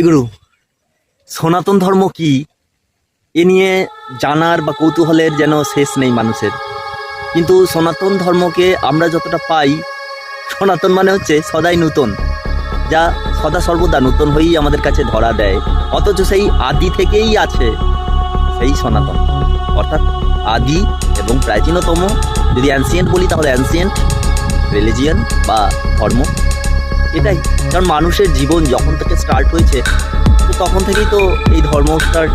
জয়গুরু। সনাতন ধর্ম কি এ নিয়ে জানার বা কৌতূহলের যেন শেষ নেই মানুষের। কিন্তু সনাতন ধর্মকে আমরা যতটা পাই, সনাতন মানে হচ্ছে সদাই নূতন, যা সদা সর্বদা নূতন হয়েই আমাদের কাছে ধরা দেয়, অথচ সেই আদি থেকেই আছে সেই সনাতন, অর্থাৎ আদি এবং প্রাচীনতম। যদি অ্যানসিয়েন্ট বলি তাহলে অ্যানসিয়েন্ট রিলিজিয়ান বা ধর্ম, এটাই। কারণ মানুষের জীবন যখন থেকে স্টার্ট হয়েছে, তো তখন থেকেই তো এই ধর্ম স্টার্ট।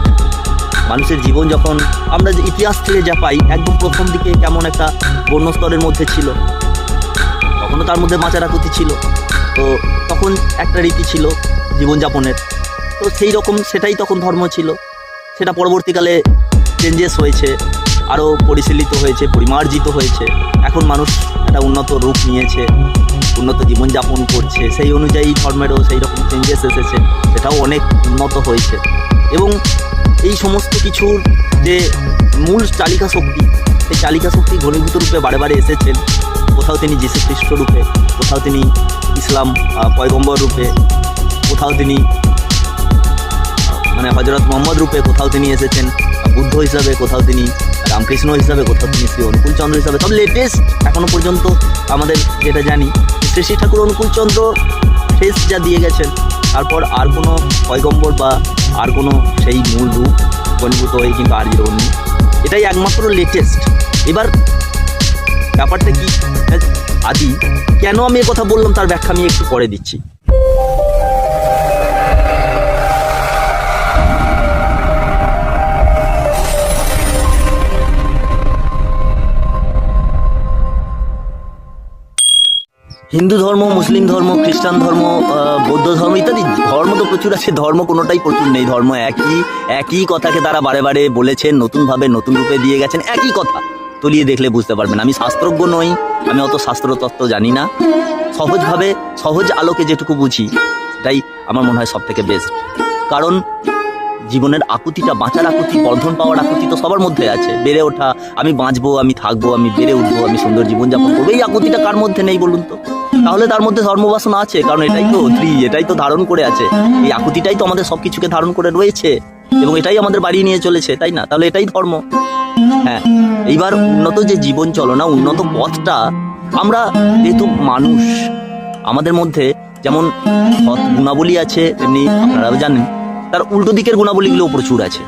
মানুষের জীবন যখন আমরা যে ইতিহাস থেকে যা পাই, একদম প্রথম দিকে কেমন একটা বন্য স্তরের মধ্যে ছিল, তখনও তার মধ্যে বাঁচারাকুতি ছিল, তো তখন একটা রীতি ছিল জীবনযাপনের, তো সেই রকম সেটাই তখন ধর্ম ছিল। সেটা পরবর্তীকালে চেঞ্জেস হয়েছে, আরও পরিশীলিত হয়েছে, পরিমার্জিত হয়েছে। এখন মানুষ একটা উন্নত রূপ নিয়েছে, উন্নত জীবনযাপন করছে, সেই অনুযায়ী ধর্মেরও সেই রকম চেঞ্জেস এসেছে, সেটাও অনেক উন্নত হয়েছে। এবং এই সমস্ত কিছুর যে মূল চালিকা শক্তি, সেই চালিকা শক্তি ঘনীভূত রূপে বারে বারে এসেছেন। কোথাও তিনি যীশু খ্রিস্ট রূপে, কোথাও তিনি ইসলাম পয়গম্বর রূপে, কোথাও তিনি হজরত মোহাম্মদ রূপে, কোথাও তিনি এসেছেন বুদ্ধ হিসাবে, কোথাও তিনি রামকৃষ্ণ হিসাবে, কোথাও তিনি শ্রী অনুকূলচন্দ্র হিসাবে। তবে লেটেস্ট এখনও পর্যন্ত আমাদের যেটা জানি, শ্রী শ্রী ঠাকুর অনুকূলচন্দ্র শেষ যা দিয়ে গেছেন, তারপর আর কোনো পয়গম্বর বা আর কোনো সেই মূল রূপ ঘনীভূত হয়ে কিন্তু আর জিরোনি। এটাই একমাত্র লেটেস্ট। এবার ব্যাপারটা কি আদি, কেন আমি কথা বললাম তার ব্যাখ্যা আমি একটু পরে দিচ্ছি। হিন্দু ধর্ম, মুসলিম ধর্ম, খ্রিস্টান ধর্ম, বৌদ্ধ ধর্ম ইত্যাদি ধর্ম তো প্রচুর আছে, ধর্ম কোনোটাই প্রচুর নেই। ধর্ম একই কথাকে তারা বারে বারে বলেছেন, নতুনভাবে নতুন রূপে দিয়ে গেছেন, একই কথা তলিয়ে দেখলে বুঝতে পারবেন। আমি শাস্ত্রজ্ঞ নই, আমি অত শাস্ত্রতত্ত্ব জানি না, সহজভাবে সহজ আলোকে যেটুকু বুঝি সেটাই আমার মনে হয় সব থেকে বেস্ট। কারণ জীবনের আকুতিটা, বাঁচার আকুতি, বর্ধন পাওয়ার আকুতি তো সবার মধ্যে আছে। বেড়ে ওঠা, আমি বাঁচবো, আমি থাকবো, আমি বেড়ে উঠবো, আমি সুন্দর জীবনযাপন করবো, এই আকুতিটা কার মধ্যে নেই বলুন তো? তাহলে তার মধ্যে ধর্মবাসনা আছে, কারণ এটাই তো ধারণ করে আছে। এই আকুতিটাই তো আমাদের সব কিছুকে ধারণ করে রয়েছে এবং এটাই আমাদের বাড়িয়ে নিয়ে চলেছে, তাই না? তাহলে এটাই ধর্ম। হ্যাঁ, এইবার উন্নত যে জীবন চলনা, উন্নত পথটা, আমরা যেহেতু মানুষ, আমাদের মধ্যে যেমন সৎ গুণাবলী আছে, তেমনি আপনারাও জানেন তার উল্টো দিকের গুণাবলীগুলোও প্রচুর আছে।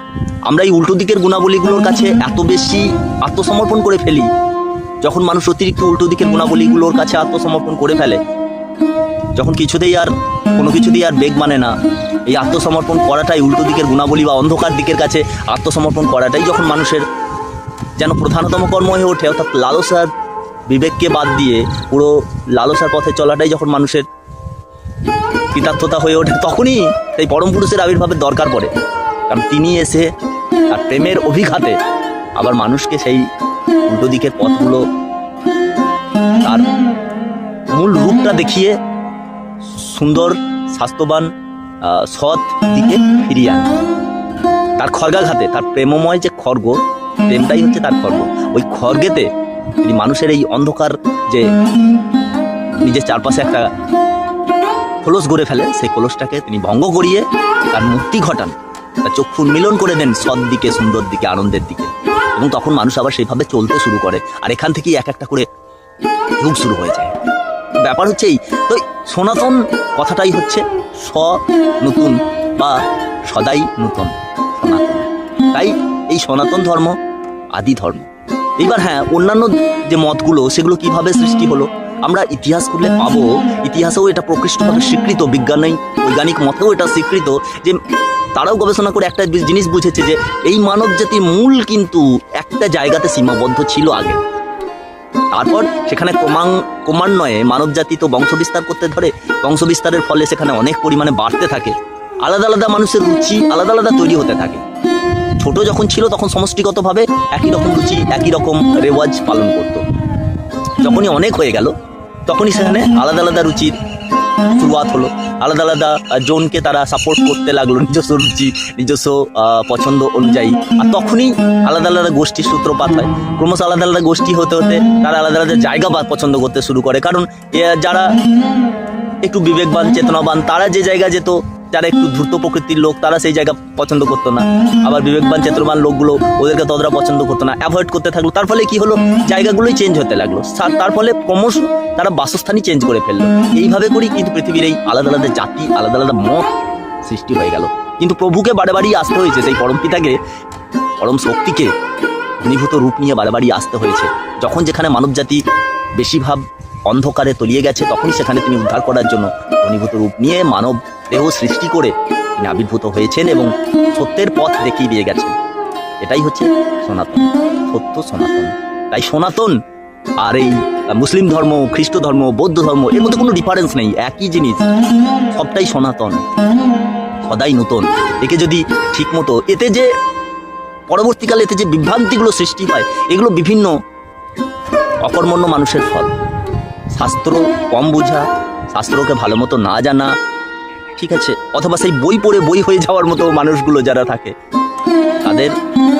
আমরা এই উল্টো দিকের গুণাবলীগুলোর কাছে এত বেশি আত্মসমর্পণ করে ফেলি। যখন মানুষ অতিরিক্ত উল্টো দিকের গুণাবলীগুলোর কাছে আত্মসমর্পণ করে ফেলে, যখন কোনো কিছুতেই আর বেগ মানে না, এই আত্মসমর্পণ করাটাই, উল্টো দিকের গুণাবলী বা অন্ধকার দিকের কাছে আত্মসমর্পণ করাটাই যখন মানুষের যেন প্রধানতম কর্ম হয়ে ওঠে, অর্থাৎ লালসার বিবেককে বাদ দিয়ে পুরো লালসার পথে চলাটাই যখন মানুষের কৃতার্থতা হয়ে ওঠে, তখনই সেই পরম পুরুষের আবির্ভাবের দরকার পড়ে। কারণ তিনি এসে আর প্রেমের অভিঘাতে আবার মানুষকে সেই উল্টো দিকের পথগুলো, তার মূল রূপটা দেখিয়ে সুন্দর, স্বাস্থ্যবান, সৎ দিকে ফিরিয়ে আনে। তার খড়গাঘাতে, তার প্রেমময় যে খড়গ, প্রেমটাই হচ্ছে তার খড়গ, ওই খড়গেতে তিনি মানুষের এই অন্ধকার যে নিজের চারপাশে একটা খোলস গড়ে ফেলে, সেই খোলসটাকে তিনি ভঙ্গ করিয়ে তার মুক্তি ঘটান, তার চক্ষু উন্মিলন করে দেন সৎ দিকে, সুন্দর দিকে, আনন্দের দিকে। এবং তখন মানুষ আবার সেইভাবে চলতে শুরু করে, আর এখান থেকেই এক একটা করে যুগ শুরু হয়ে যায়। ব্যাপার হচ্ছে এই তো, সনাতন কথাটাই হচ্ছে নতুন বা সদাই নূতন, সনাতন। তাই এই সনাতন ধর্ম আদি ধর্ম। এইবার হ্যাঁ, অন্যান্য যে মতগুলো, সেগুলো কিভাবে সৃষ্টি হলো আমরা ইতিহাস করলে পাবো। ইতিহাসেও এটা প্রকৃষ্টভাবে স্বীকৃত, বৈজ্ঞানিক মতেও এটা স্বীকৃত যে তারাও গবেষণা করে একটা জিনিস বুঝেছে যে এই মানব জাতির মূল কিন্তু একটা জায়গাতে সীমাবদ্ধ ছিল আগে। তারপর সেখানে ক্রমান্বয়ে মানব জাতি তো বংশবিস্তার করতে ধরে, বংশবিস্তারের ফলে সেখানে অনেক পরিমাণে বাড়তে থাকে, আলাদা আলাদা মানুষের রুচি আলাদা আলাদা তৈরি হতে থাকে। ছোট যখন ছিল তখন সমষ্টিগতভাবে একই রকম রুচি, একই রকম রেওয়াজ পালন করত। যখনই অনেক হয়ে গেল, তখনই সেখানে আলাদা আলাদা রুচির শুরুয়াত হলো, আলাদা আলাদা জনকে তারা সাপোর্ট করতে লাগলো নিজস্ব রুচি, নিজস্ব পছন্দ অনুযায়ী। আর তখনই আলাদা আলাদা গোষ্ঠীর সূত্রপাত হয়। ক্রমশ আলাদা আলাদা গোষ্ঠী হতে হতে তারা আলাদা আলাদা জায়গা পছন্দ করতে শুরু করে। কারণ যারা একটু বিবেকবান, চেতনাবান, তারা যে জায়গা যেত যারা একটু ধূর্ত প্রকৃতির লোক তারা সেই জায়গা পছন্দ করতো না, আবার বিবেকবান চেতনবান লোকগুলো ওদেরকে ততটা পছন্দ করতো না, অ্যাভয়েড করতে থাকলো। তার ফলে কি হলো, জায়গাগুলোই চেঞ্জ হতে লাগলো, তার ফলে ক্রমশ তারা বাসস্থানই চেঞ্জ করে ফেললো। এইভাবে করেই কিন্তু পৃথিবীর এই আলাদা আলাদা জাতি, আলাদা আলাদা মত সৃষ্টি হয়ে গেল। কিন্তু প্রভুকে বারে বারেই আসতে হয়েছে, সেই পরম পিতাকে, পরম শক্তিকে ঘনীভূত রূপ নিয়ে বারে বারেই আসতে হয়েছে। যখন যেখানে মানবজাতি বেশিরভাগ অন্ধকারে তলিয়ে গেছে, তখন সেখানে তিনি উদ্ধার করার জন্য ঘনীভূত রূপ নিয়ে মানব দেহ সৃষ্টি করে তিনি আবির্ভূত হয়েছেন এবং সত্যের পথ দেখিয়ে দিয়ে গেছেন। এটাই হচ্ছে সনাতন, সত্য সনাতন। তাই সনাতন আর এই মুসলিম ধর্ম, খ্রিস্ট ধর্ম, বৌদ্ধ ধর্ম, এর মধ্যে কোনো ডিফারেন্স নেই, একই জিনিস, সবটাই সনাতন, সদাই নূতন। একে যদি ঠিক মতো, এতে যে পরবর্তীকালে এতে যে বিভ্রান্তিগুলো সৃষ্টি হয়, এগুলো বিভিন্ন অকর্মণ্য মানুষের ফল। শাস্ত্র কম বোঝা, শাস্ত্রকে ভালো মতো না জানা, ঠিক আছে, অথবা সেই বই পড়ে বই হয়ে যাওয়ার মতো মানুষগুলো যারা থাকে, তাদের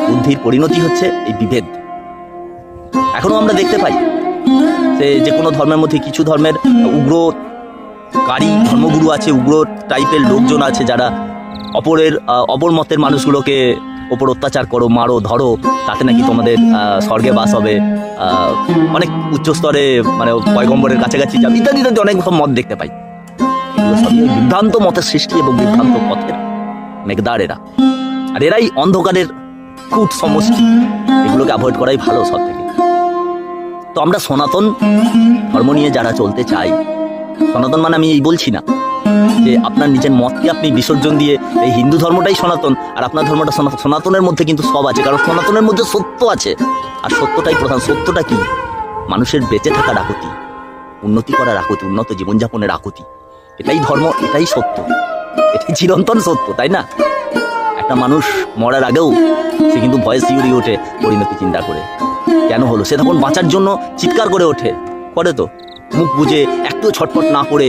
বুদ্ধির পরিণতি হচ্ছে এই বিভেদ। এখনো আমরা দেখতে পাই যে কোনো ধর্মের মধ্যে কিছু ধর্মের উগ্রকারী ধর্মগুরু আছে, উগ্র টাইপের লোকজন আছে, যারা অপর মতের মানুষগুলোকে ওপর অত্যাচার করো, মারো, ধরো, তাতে নাকি তোমাদের স্বর্গে বাস হবে, অনেক উচ্চস্তরে মানে পয়গম্বরের কাছাকাছি যাবে, ইত্যাদি ইত্যাদি অনেক সব মত দেখতে পাই। এগুলো সবই বিভ্রান্ত মতের সৃষ্টি এবং বিভ্রান্ত পথের মেঘদার এরা। আর এরাই অন্ধকারের খুঁট সমষ্টি, এগুলোকে অ্যাভয়েড করাই ভালো সব থেকে। তো আমরা সনাতন ধর্ম নিয়ে যারা চলতে চাই, সনাতন মানে আমি এই বলছি না যে আপনার নিজের মতকে আপনি বিসর্জন দিয়ে এই হিন্দু ধর্মটাই সনাতন আর আপনার ধর্মটা সনাতন। সনাতনের মধ্যে কিন্তু সব আছে, কারণ সনাতনের মধ্যে সত্য আছে, আর সত্যটাই প্রধান। সত্যটা কি? মানুষের বেঁচে থাকার আকুতি, উন্নতি করার আকুতি, উন্নত জীবনযাপনের আকুতি, এটাই ধর্ম, এটাই সত্য, এটাই চিরন্তন সত্য, তাই না? একটা মানুষ মরার আগেও সে কিন্তু ভয়ে শিউরে ওঠে পরিণতি চিন্তা করে। কেন হলো? সে তখন বাঁচার জন্য চিৎকার করে ওঠে, করে তো, মুখ বুঝে একটু ছটফট না করে,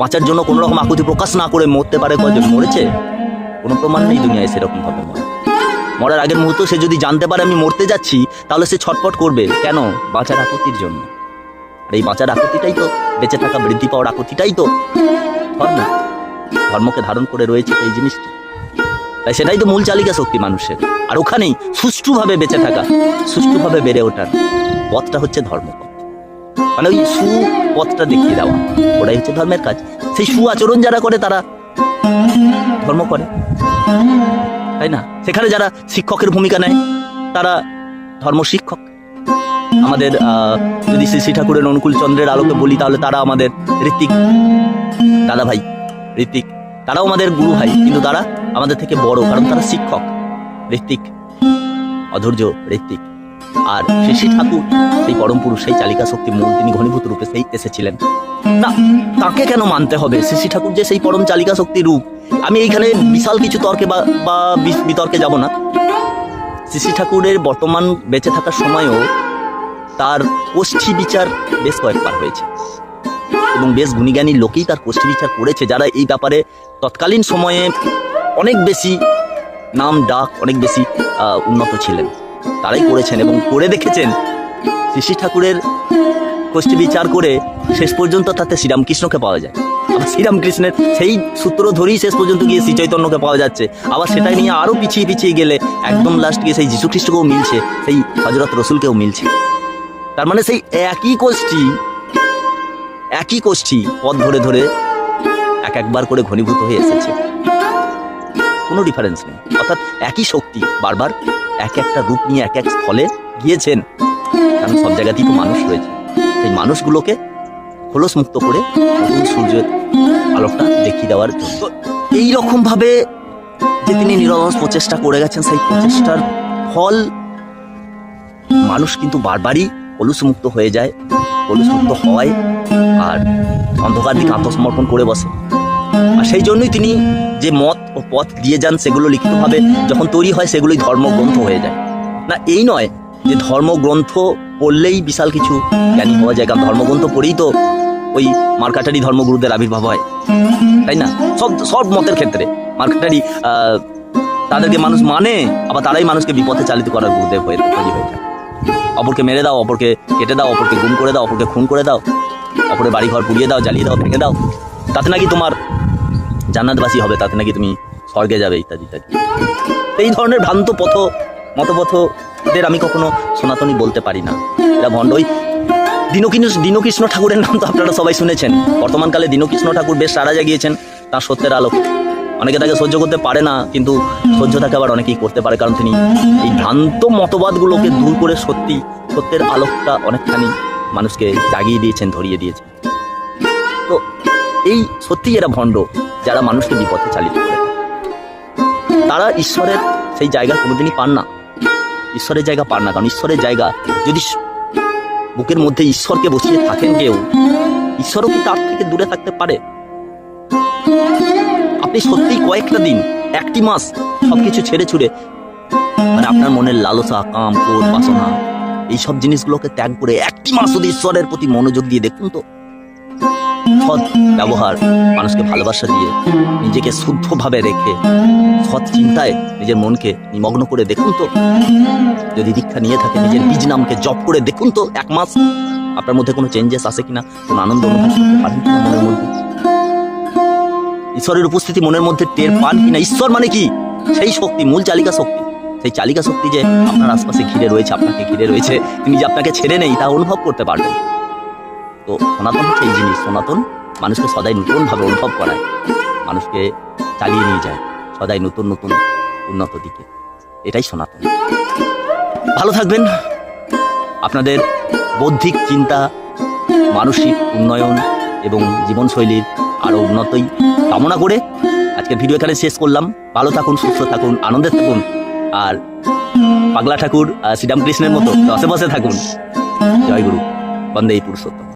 বাঁচার জন্য কোনো রকম আকুতি প্রকাশ না করে মরতে পারে কয়জন? মরেছে? কোনো প্রমাণ নেই দুনিয়ায় সেরকম ভাবে মরে। মরার আগের মুহূর্তে সে যদি জানতে পারে আমি মরতে যাচ্ছি, তাহলে সে ছটফট করবে। কেন? বাঁচার আকুতির জন্য। আর এই বাঁচার আকুতিটাই তো, বেঁচে থাকা, বৃদ্ধি পাওয়ার আকুতিটাই তো ধর্ম। ধর্মকে ধারণ করে রয়েছে এই জিনিসটি, তাই সেটাই তো মূল চালিকা শক্তি মানুষের। আর ওখানেই সুষ্ঠুভাবে বেঁচে থাকা, সুষ্ঠুভাবে বেড়ে ওঠার পথটা হচ্ছে ধর্মপথ, মানে ওই সুপথটা দেখিয়ে দেওয়া, ওটাই হচ্ছে ধর্মের কাজ। সেই সু আচরণ যারা করে তারা ধর্ম করে, তাই না? সেখানে যারা শিক্ষকের ভূমিকা নেয় তারা ধর্ম শিক্ষক। আমাদের যদি শ্রী ঠাকুরের অনুকূল চন্দ্রের আলোকে বলি, তাহলে তারা আমাদের ঋত্বিক দাদা ভাই, ঋত্বিক, তারাও আমাদের গুরু ভাই, কিন্তু তারা আমাদের থেকে বড়, কারণ তারা শিক্ষক। ঋত্বিক, অধৈর্য ঋত্বিক। আর শ্রী ঠাকুর সেই পরম পুরুষ, সেই চালিকা শক্তি মূল, তিনি ঘনীভূত রূপে সেই এসেছিলেন না। তাকে কেন মানতে হবে? শ্রী ঠাকুর যে সেই পরম চালিকা শক্তি রূপ। আমি এইখানে বিশাল কিছু তর্কে বা বিতর্কে যাব না। শ্রী ঠাকুরের বর্তমান বেঁচে থাকার সময়ও তার কোষ্ঠী বিচার বেশ কয়েকবার হয়েছে এবং বেশ গুণীজ্ঞানী লোকেই তার কোষ্ঠী বিচার করেছে, যারা এই ব্যাপারে তৎকালীন সময়ে অনেক বেশি নাম ডাক, অনেক বেশি উন্নত ছিলেন, তারাই করেছেন এবং করে দেখেছেন। শ্রী ঠাকুরের কোষ্ঠী বিচার করে শেষ পর্যন্ত তাতে শ্রীরামকৃষ্ণকে পাওয়া যায়। আবার শ্রীরামকৃষ্ণের সেই সূত্র ধরেই শেষ পর্যন্ত গিয়ে শ্রী চৈতন্যকে পাওয়া যাচ্ছে। আবার সেটাই নিয়ে আরও পিছিয়ে পিছিয়ে গেলে একদম লাস্ট গিয়ে সেই যীশু খ্রিস্টকেও মিলছে, সেই হযরত রসুলকেও মিলছে। তার মানে সেই একই কোষ্ঠী পথ ধরে ধরে একবার করে ঘনীভূত হয়ে এসেছে, কোনো ডিফারেন্স নেই। অর্থাৎ একই শক্তি বারবার এক একটা রূপ নিয়ে এক এক স্থলে গিয়েছেন, কারণ সব জায়গাতেই তো মানুষ রয়েছে। সেই মানুষগুলোকে খোলস মুক্ত করে সূর্যের আলোকটা দেখিয়ে দেওয়ার জন্য এইরকম ভাবে যে তিনি নিরলস প্রচেষ্টা করে গেছেন, সেই প্রচেষ্টার ফল মানুষ কিন্তু বারবারই কলুষমুক্ত হয়ে যায়, কলুষমুক্ত হয় আর অন্ধকার দিকে আত্মসমর্পণ করে বসে। আর সেই জন্যই তিনি যে মত ও পথ দিয়ে যান, সেগুলো লিখিতভাবে যখন তৈরি হয় সেগুলোই ধর্মগ্রন্থ হয়ে যায়। না, এই নয় যে ধর্মগ্রন্থ পড়লেই বিশাল কিছু জ্ঞানী হওয়া যায়, কারণ ধর্মগ্রন্থ পড়েই তো ওই মার্কাটারি ধর্মগুরুদের আবির্ভাব হয়, তাই না? সব মতের ক্ষেত্রে মার্কাটারি তাদেরকে মানুষ মানে, আবার তারাই মানুষকে বিপথে চালিত করার গুরুদেব হয়ে তৈরি হয়ে যায়। অপরকে মেরে দাও, অপরকে কেটে দাও, অপরকে গুম করে দাও, অপরকে খুন করে দাও, অপরের বাড়িঘর পুড়িয়ে দাও, জ্বালিয়ে দাও, ভেঙে দাও, তাতে নাকি তোমার জান্নাতবাসী হবে, তাতে নাকি তুমি স্বর্গে যাবে, ইত্যাদি ইত্যাদি। এই ধরনের ভ্রান্ত মতপথদের আমি কখনো সনাতনী বলতে পারি না, এরা ভণ্ড। ওই দীনকৃষ্ণ ঠাকুরের নাম তো আপনারা সবাই শুনেছেন। বর্তমানকালে দীনকৃষ্ণ ঠাকুর বেশ সাড়া জাগিয়েছেন তার সত্যের আলোক। অনেকে তাকে সহ্য করতে পারে না, কিন্তু সহ্য তাকে আবার অনেকেই করতে পারে, কারণ তিনি এই ভ্রান্ত মতবাদগুলোকে দূর করে সত্যের আলোকটা অনেকখানি মানুষকে জাগিয়ে দিয়েছেন, ধরিয়ে দিয়েছেন। তো এই সত্যিই এরা ভণ্ড, যারা মানুষকে বিপথে চালিত করে। তারা ঈশ্বরের সেই জায়গা কোনোদিনই পান না, ঈশ্বরের জায়গা পান না। কারণ ঈশ্বরের জায়গা যদি বুকের মধ্যে ঈশ্বরকে বসিয়ে থাকেন কেউ, ঈশ্বরও কি তার থেকে দূরে থাকতে পারে? আপনি সত্যিই কয়েকটা দিন, একটি মাস সবকিছু ছেড়ে ছুড়ে, মানে আপনার মনের লালসা, কাম, ক্রোধ, বাসনা, এইসব জিনিসগুলোকে ত্যাগ করে একটি মাস যদি ঈশ্বরের প্রতি মনোযোগ দিয়ে দেখুন তো, সৎ ব্যবহার, মানুষকে ভালোবাসা দিয়ে, নিজেকে শুদ্ধভাবে রেখে, সৎ চিন্তায় নিজের মনকে নিমগ্ন করে দেখুন তো, যদি দীক্ষা নিয়ে থাকে নিজের বীজ নামকে জপ করে দেখুন তো, এক মাস আপনার মধ্যে কোনো চেঞ্জেস আসে কিনা, কোনো আনন্দ অনুভব করতে পারেন কিনা মনের মধ্যে, ঈশ্বরের উপস্থিতি মনের মধ্যে টের পান কিনা। ঈশ্বর মানে কি? সেই শক্তি, মূল চালিকা শক্তি, সেই চালিকা শক্তি যে আপনার আশপাশে ঘিরে রয়েছে, আপনাকে ঘিরে রয়েছে, তিনি যে আপনাকে ছেড়ে নেই তা অনুভব করতে পারবেন। তো সনাতন হচ্ছে এই জিনিস। সনাতন মানুষকে সদাই নতুনভাবে অনুভব করায়, মানুষকে চালিয়ে নিয়ে যায় সদাই নতুন নতুন উন্নত দিকে। এটাই সনাতন। ভালো থাকবেন, আপনাদের বৌদ্ধিক চিন্তা, মানসিক উন্নয়ন এবং জীবনশৈলীর আরও উন্নতই কামনা করে আজকের ভিডিও এখানে শেষ করলাম। ভালো থাকুন, সুস্থ থাকুন, আনন্দে থাকুন, আর পাগলা ঠাকুর শ্রীরামকৃষ্ণের মতো দশে বসে থাকুন। জয় গুরু, বন্দে পুরুষোত্তম।